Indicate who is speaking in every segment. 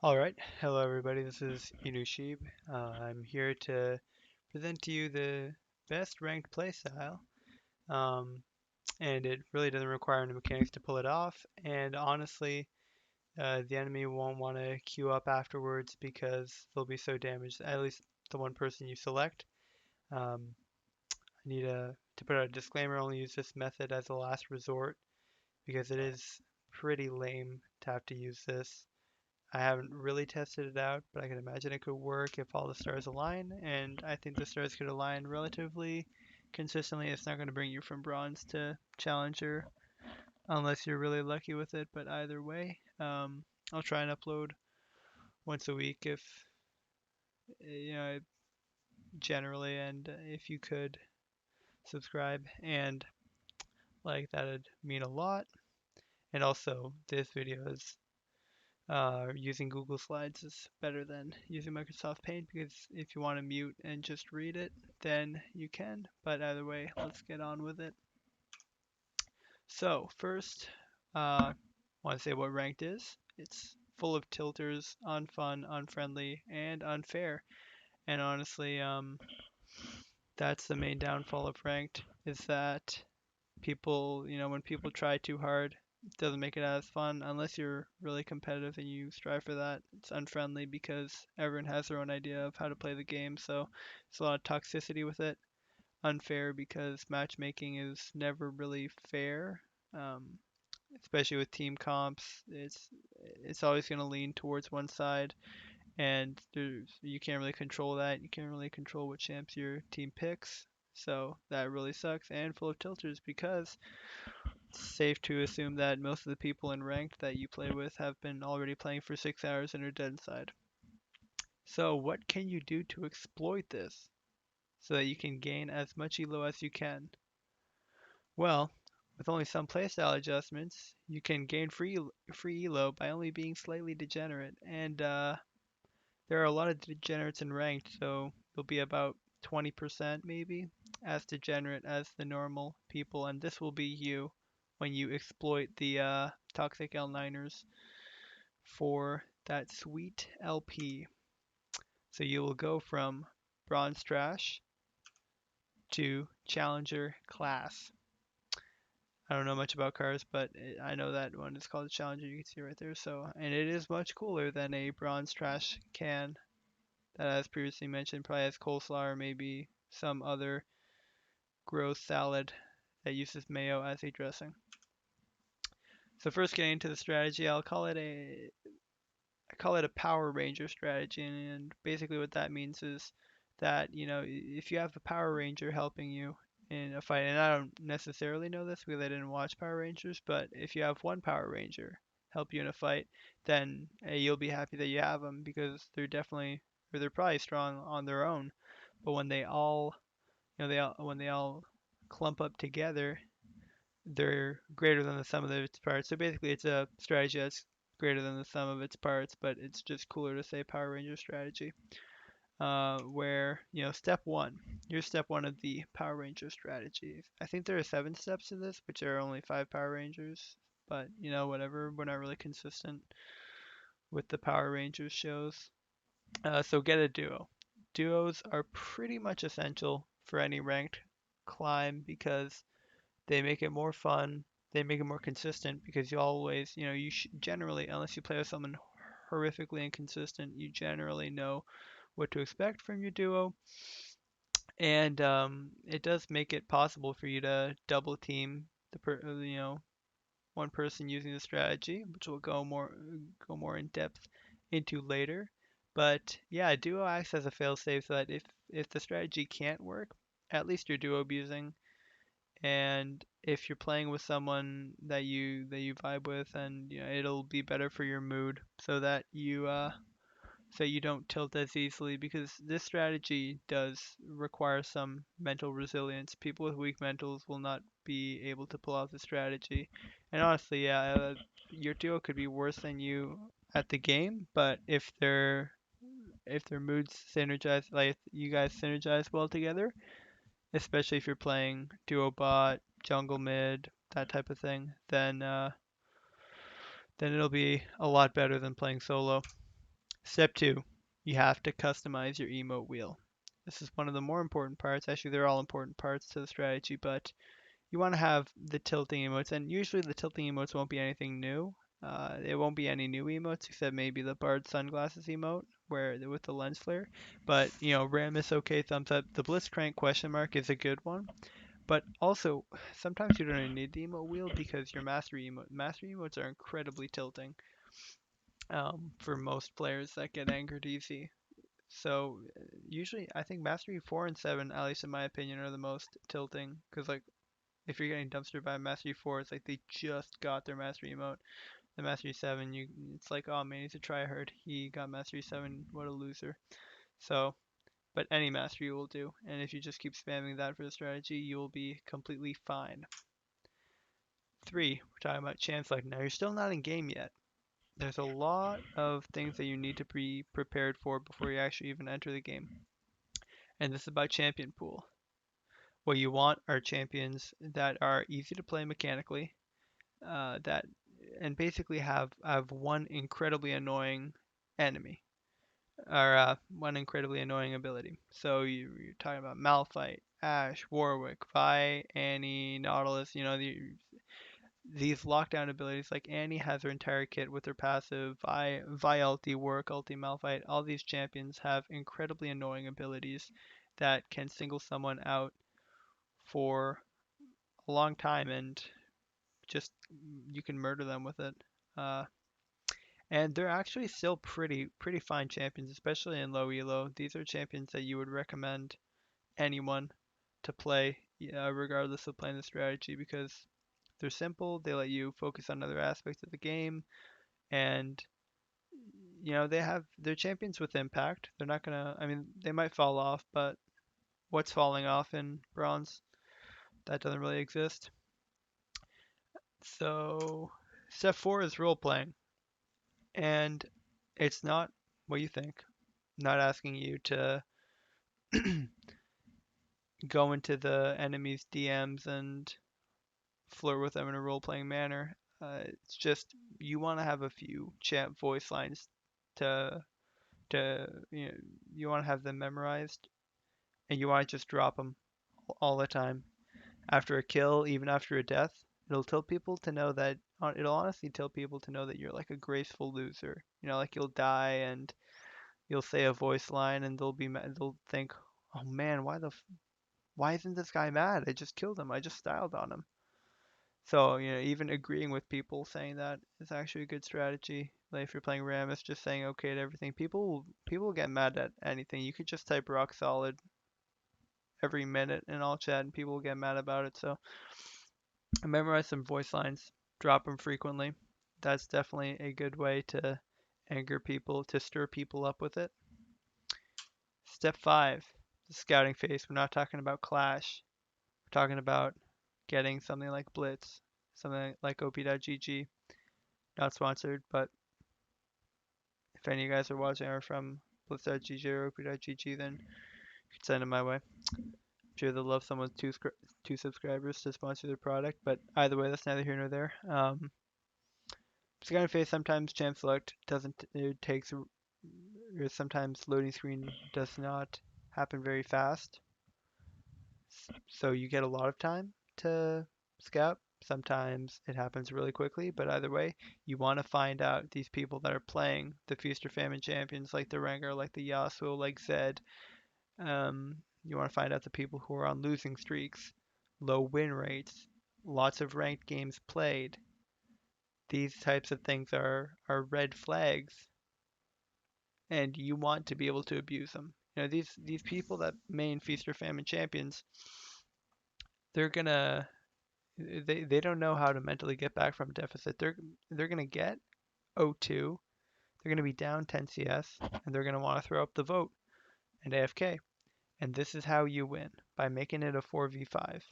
Speaker 1: Alright, hello everybody, this is Inushibe. I'm here to present to you the best ranked playstyle, um, and it really doesn't require any mechanics to pull it off, and honestly, the enemy won't want to queue up afterwards because they'll be so damaged, at least the one person you select. Um, I need to put out a disclaimer, only use this method as a last resort because it is pretty lame to have to use this. I haven't really tested it out, but I can imagine it could work if all the stars align, and I think the stars could align relatively consistently. It's not going to bring you from bronze to challenger unless you're really lucky with it, but either way, I'll try and upload once a week if, you know, generally, and if you could subscribe and like, that'd mean a lot. And also, this video is using Google Slides is better than using Microsoft Paint because if you want to mute and just read it, then you can. But either way, let's get on with it. So first, I want to say what ranked is. It's full of tilters, unfun, unfriendly, and unfair. And honestly, that's the main downfall of ranked is that people, when people try too hard, it doesn't make it as fun unless you're really competitive and you strive for that. It's unfriendly because everyone has their own idea of how to play the game, so there's a lot of toxicity with it. Unfair because matchmaking is never really fair, um, especially with team comps. It's always going to lean towards one side, and you can't really control that. You can't really control what champs your team picks. So that really sucks, and full of tilters because it's safe to assume that most of the people in ranked that you play with have been already playing for 6 hours and are dead inside. So what can you do to exploit this so that you can gain as much elo as you can? Well, with only some playstyle adjustments, you can gain free elo by only being slightly degenerate, and there are a lot of degenerates in ranked, so you'll be about 20% maybe as degenerate as the normal people, and this will be you when you exploit the toxic L9ers for that sweet LP. So you will go from bronze trash to challenger class. I don't know much about cars, but I know that one is called a challenger. You can see right there. So, and it is much cooler than a bronze trash can that, as previously mentioned, probably has coleslaw or maybe some other gross salad that uses mayo as a dressing. So first getting into the strategy, I call it a Power Ranger strategy, and basically what that means is that, if you have a Power Ranger helping you in a fight, and I don't necessarily know this because I didn't watch Power Rangers, but if you have one Power Ranger help you in a fight, then you'll be happy that you have them because they're probably strong on their own, but when they all, when they all clump up together, they're greater than the sum of its parts. So basically, it's a strategy that's greater than the sum of its parts, but it's just cooler to say Power Ranger strategy. Where, step one, here's step one of the Power Ranger strategy. I think there are 7 steps to this, which are only 5 Power Rangers, but whatever, we're not really consistent with the Power Rangers shows. So get a duo. Duos are pretty much essential for any ranked climb because they make it more fun. They make it more consistent because you always, you generally, unless you play with someone horrifically inconsistent, you generally know what to expect from your duo. And it does make it possible for you to double team one person using the strategy, which we'll go more in depth into later. But yeah, duo acts as a failsafe so that if the strategy can't work, at least you're duo abusing, and if you're playing with someone that you vibe with, and it'll be better for your mood so you don't tilt as easily because this strategy does require some mental resilience. People with weak mentals will not be able to pull off the strategy. And honestly, yeah, your duo could be worse than you at the game, but if their moods synergize, like if you guys synergize well together, especially if you're playing duo bot, jungle mid, that type of thing, then it'll be a lot better than playing solo. Step 2, you have to customize your emote wheel. This is one of the more important parts. Actually, they're all important parts to the strategy, but you want to have the tilting emotes, and usually the tilting emotes won't be anything new. It won't be any new emotes except maybe the Bard sunglasses emote where with the lens flare. But Ram is okay, thumbs up. The Blitzcrank question mark is a good one. But also, sometimes you don't even need the emote wheel because your mastery emotes are incredibly tilting for most players that get angered easy. So usually, I think Mastery 4 and 7, at least in my opinion, are the most tilting. Because like, if you're getting dumpstered by Mastery 4, it's like they just got their Mastery emote. The Mastery 7, it's like, oh man, he's a tryhard. He got Mastery 7. What a loser. So, but any Mastery will do. And if you just keep spamming that for the strategy, you will be completely fine. 3, we're talking about chance select. Now you're still not in game yet. There's a lot of things that you need to be prepared for before you actually even enter the game. And this is about champion pool. What you want are champions that are easy to play mechanically, that and basically have one incredibly annoying enemy or one incredibly annoying ability. So you're talking about Malphite, Ashe, Warwick, Vi, Annie, Nautilus. These lockdown abilities, like Annie has her entire kit with her passive, Vi ulti, Warwick ulti, Malphite. All these champions have incredibly annoying abilities that can single someone out for a long time and just you can murder them with it. Uh, and they're actually still pretty fine champions, especially in low elo. These are champions that you would recommend anyone to play, regardless of playing the strategy, because they're simple. They let you focus on other aspects of the game, and they're champions with impact. They're not gonna. I mean, they might fall off, but what's falling off in bronze? That doesn't really exist. So, step 4 is role playing. And it's not what you think. Not asking you to go into the enemy's DMs and flirt with them in a role playing manner. It's just you want to have a few chat voice lines to you want to have them memorized, and you want to just drop them all the time after a kill, even after a death. It'll tell people to know that it'll honestly tell people to know that you're like a graceful loser. Like you'll die and you'll say a voice line and they'll think, "Oh man, why isn't this guy mad? I just killed him. I just styled on him." So, even agreeing with people saying that is actually a good strategy. Like if you're playing Ram, it's just saying okay to everything. People get mad at anything. You could just type rock solid every minute in all chat and people will get mad about it. So, memorize some voice lines, drop them frequently. That's definitely a good way to anger people, to stir people up with it. Step 5, the scouting phase. We're not talking about Clash. We're talking about getting something like Blitz, something like OP.GG. Not sponsored, but if any of you guys are watching are from Blitz.GG or OP.GG, then you can send them my way. I'm sure they'll love someone with two subscribers to sponsor their product, but either way, that's neither here nor there. Scouting phase, sometimes champ select doesn't, it takes, or sometimes loading screen does not happen very fast. So you get a lot of time to scout. Sometimes it happens really quickly, but either way, you want to find out these people that are playing the Feast or Famine champions like the Rengar, like the Yasuo, like Zed. You want to find out the people who are on losing streaks, low win rates, lots of ranked games played. These types of things are red flags, and you want to be able to abuse them. These people that main Feast or Famine champions, they're gonna they don't know how to mentally get back from deficit. They're gonna get 0-2. They're gonna be down 10 CS, and they're gonna want to throw up the vote and AFK. And this is how you win by making it a 4v5.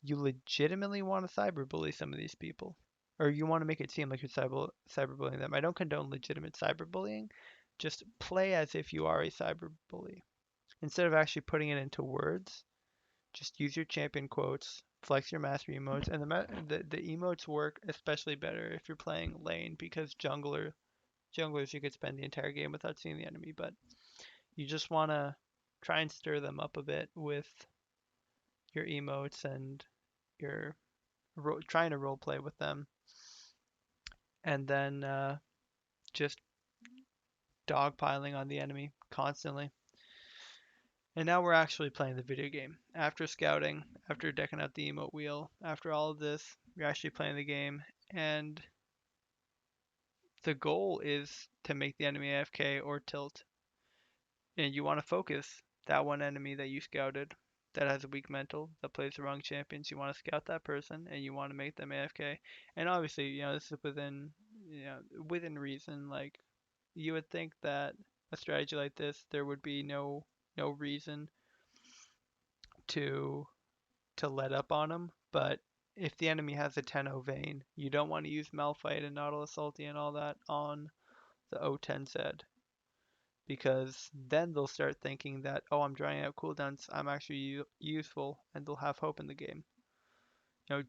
Speaker 1: You legitimately want to cyberbully some of these people, or you want to make it seem like you're cyberbullying them. I don't condone legitimate cyberbullying. Just play as if you are a cyberbully. Instead of actually putting it into words, just use your champion quotes, flex your mastery emotes, and the emotes work especially better if you're playing lane because junglers, you could spend the entire game without seeing the enemy, but you just want to try and stir them up a bit with your emotes and your trying to role play with them, and then just dogpiling on the enemy constantly. And now we're actually playing the video game. After scouting, after decking out the emote wheel, after all of this, you're actually playing the game, and the goal is to make the enemy AFK or tilt. And you want to focus that one enemy that you scouted that has a weak mental, that plays the wrong champions. You want to scout that person and you want to make them AFK. And obviously, this is within reason. Like, you would think that a strategy like this, there would be no reason to let up on them. But if the enemy has a 10-0 Vayne, you don't want to use Malphite and Nautilus Ulti and all that on the O10 Zed, because then they'll start thinking that, oh, I'm drying out cooldowns, I'm actually useful, and they'll have hope in the game.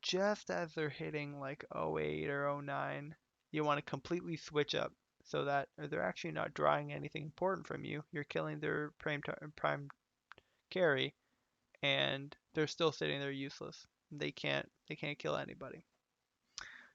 Speaker 1: Just as they're hitting like 08 or 09, you want to completely switch up so that they're actually not drawing anything important from you. You're killing their prime carry, and they're still sitting there useless. They can't kill anybody.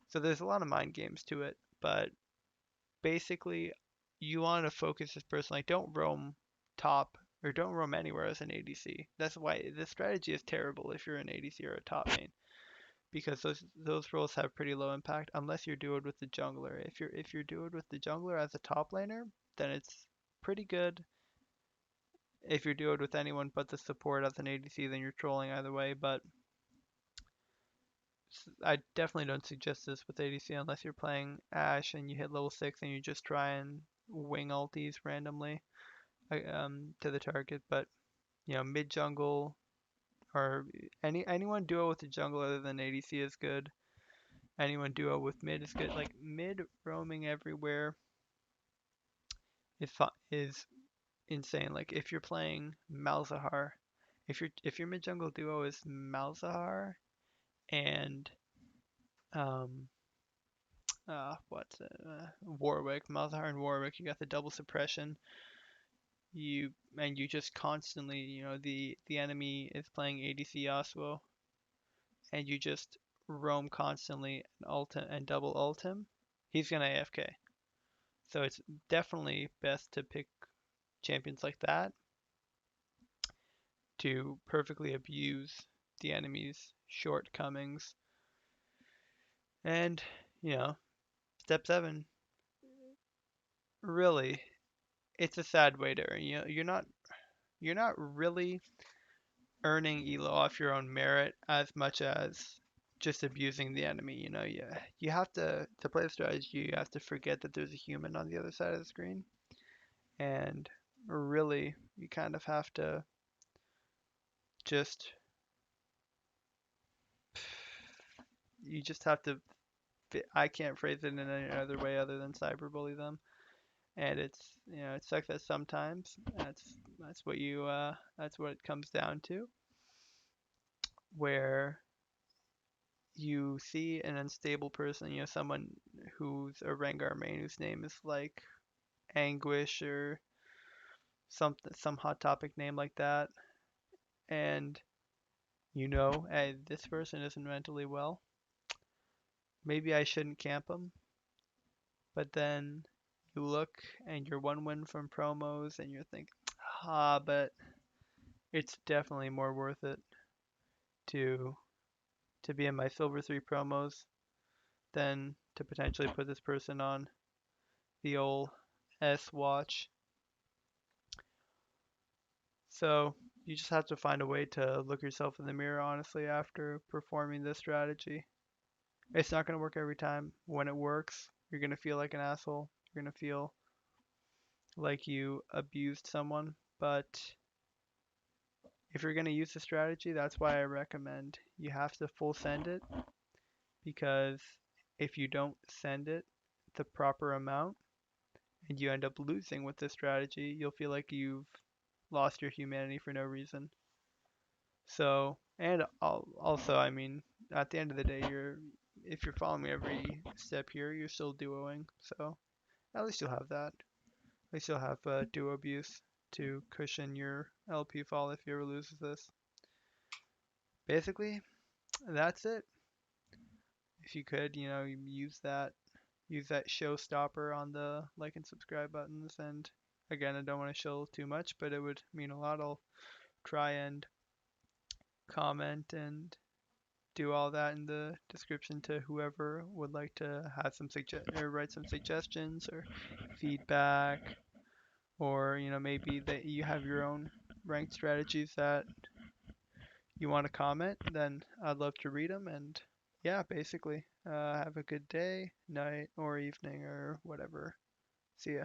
Speaker 1: So there's a lot of mind games to it, but basically you want to focus this person. Like, don't roam top or don't roam anywhere as an ADC. That's why this strategy is terrible if you're an ADC or a top main, because those roles have pretty low impact unless you're duoed with the jungler. If you're duoed with the jungler as a top laner, then it's pretty good. If you're duoed with anyone but the support as an ADC, then you're trolling either way. But I definitely don't suggest this with ADC unless you're playing Ashe and you hit level 6 and you just try and wing ultis randomly to the target. But mid jungle or anyone duo with the jungle other than ADC is good. Anyone duo with mid is good. Like, mid roaming everywhere is insane. Like, if you're playing Malzahar, if your mid jungle duo is Malzahar and what's it? Warwick, Malzahar and Warwick. You got the double suppression. You just constantly, the enemy is playing ADC Yasuo, and you just roam constantly and double ult him. He's gonna AFK. So it's definitely best to pick champions like that to perfectly abuse the enemy's shortcomings. And step 7, really, it's a sad way to earn. You're not really earning elo off your own merit as much as just abusing the enemy. You have to play the strategy. You have to forget that there's a human on the other side of the screen, and really, you kind of have to just you just have to. I can't phrase it in any other way other than cyberbully them, and it sucks that sometimes that's what it comes down to, where you see an unstable person, someone who's a Rengar main whose name is like Anguish or some hot topic name like that, and hey, this person isn't mentally well. Maybe I shouldn't camp them, but then you look and you're one win from promos and you're thinking, but it's definitely more worth it to be in my silver 3 promos than to potentially put this person on the old S watch. So you just have to find a way to look yourself in the mirror honestly after performing this strategy. It's not going to work every time. When it works, you're going to feel like an asshole. You're going to feel like you abused someone. But if you're going to use the strategy, that's why I recommend you have to full send it, because if you don't send it the proper amount and you end up losing with this strategy, you'll feel like you've lost your humanity for no reason. So, and also, I mean, at the end of the day, if you're following me every step here, you're still duoing. So, at least you'll have that. At least you'll have duo abuse to cushion your LP fall if you ever loses this. Basically, that's it. If you could, use that showstopper on the like and subscribe buttons. And again, I don't want to show too much, but it would mean a lot. I'll try and comment and do all that in the description to whoever would like to have some or write some suggestions or feedback, or maybe that you have your own ranked strategies that you want to comment. Then I'd love to read them. And yeah, basically, have a good day, night, or evening, or whatever. See ya.